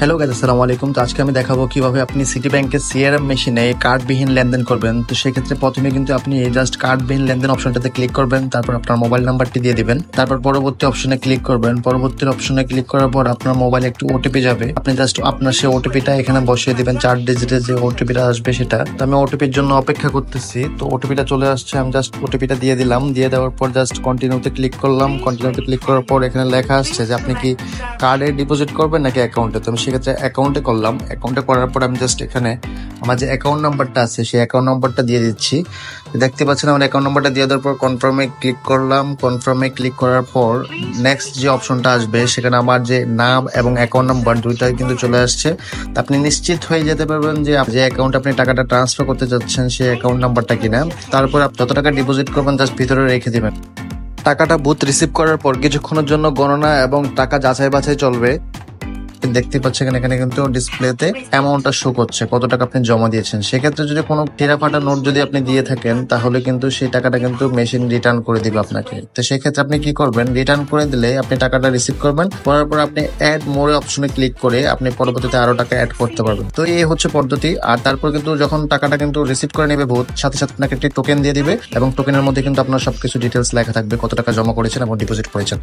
Hello guys, আসসালামু আলাইকুম। তো আজকে আমি দেখাবো কিভাবে আপনি সিটি ব্যাংকের সিআরএম মেশিনে কার্ডবিহীন লেনদেন করবেন। তো সেক্ষেত্রে প্রথমে কিন্তু আপনি জাস্ট কার্ডবিহীন লেনদেন অপশনটাতে ক্লিক করবেন, তারপর আপনার মোবাইল নাম্বারটি দিয়ে দিবেন, তারপর পরবর্তী অপশনে ক্লিক করবেন। পরবর্তী অপশনে ক্লিক করার পর আপনার মোবাইলে একটু ওটিপি যাবে, আপনি জাস্ট আপনার সেই ওটিপিটা এখানে বসিয়ে দিবেন। 4 ডিজিটের যে ওটিপিটা আসবে সেটা। তো আমি ওটিপির জন্য অপেক্ষা করতেছি। তো ওটিপিটা চলে আসছে, আমি জাস্ট ওটিপিটা দিয়ে দিলাম। দিয়ে দেওয়ার পর জাস্ট কন্টিনিউতে ক্লিক করলাম। কন্টিনিউতে ক্লিক করার পর এখানে লেখা আসছে যে আপনি কি কার্ডে ডিপোজিট করবেন নাকি অ্যাকাউন্টে। তো আমি সেক্ষেত্রে অ্যাকাউন্টে করলাম। অ্যাকাউন্টে করার পর আমি জাস্ট এখানে আমার যে অ্যাকাউন্ট নাম্বারটা আছে সেই অ্যাকাউন্ট নাম্বারটা দিয়ে দিচ্ছি। দেখতে পাচ্ছেন আমার অ্যাকাউন্ট নাম্বারটা দিয়ে দেওয়ার পর কনফার্মে ক্লিক করলাম। কনফার্মে ক্লিক করার পর নেক্সট যে অপশনটা আসবে সেখানে আমার যে নাম এবং অ্যাকাউন্ট নাম্বার দুইটাই কিন্তু চলে আসছে। তো আপনি নিশ্চিত হয়ে যেতে পারবেন যে যে অ্যাকাউন্টে আপনি টাকাটা ট্রান্সফার করতে যাচ্ছেন সেই অ্যাকাউন্ট নাম্বারটা কিনা। তারপর যত টাকা ডিপোজিট করবেন জাস্ট ভিতরে রেখে দিবেন। টাকাটা বুথ রিসিভ করার পর কিছুক্ষণের জন্য গণনা এবং টাকা যাচাই বাছাই চলবে। দেখতে পাচ্ছেন এখানে কিন্তু ডিসপ্লেতে অ্যামাউন্টটা শো করছে, কত টাকা আপনি জমা দিয়েছেন। সেক্ষেত্রে যদি কোনো টেরাফাটা নোট যদি আপনি দিয়ে থাকেন তাহলে কিন্তু সেই টাকাটা কিন্তু মেশিন রিটার্ন করে দিবে আপনাকে। তো সেক্ষেত্রে আপনি কি করবেন, রিটার্ন করে দিলে আপনি টাকাটা রিসিভ করবেন। করার পর আপনি অ্যাড মোরে অপশনে ক্লিক করে আপনি পরবর্তীতে আরো টাকা অ্যাড করতে পারবেন। তো এই হচ্ছে পদ্ধতি। আর তারপর কিন্তু যখন টাকাটা কিন্তু রিসিভ করে নেবে ভূত, সাথে সাথে আপনাকে একটি টোকেন দিয়ে দিবে এবং টোকেনের মধ্যে কিন্তু আপনার সবকিছু ডিটেলস লেখা থাকবে, কত টাকা জমা করেছেন এবং ডিপোজিট করেছেন।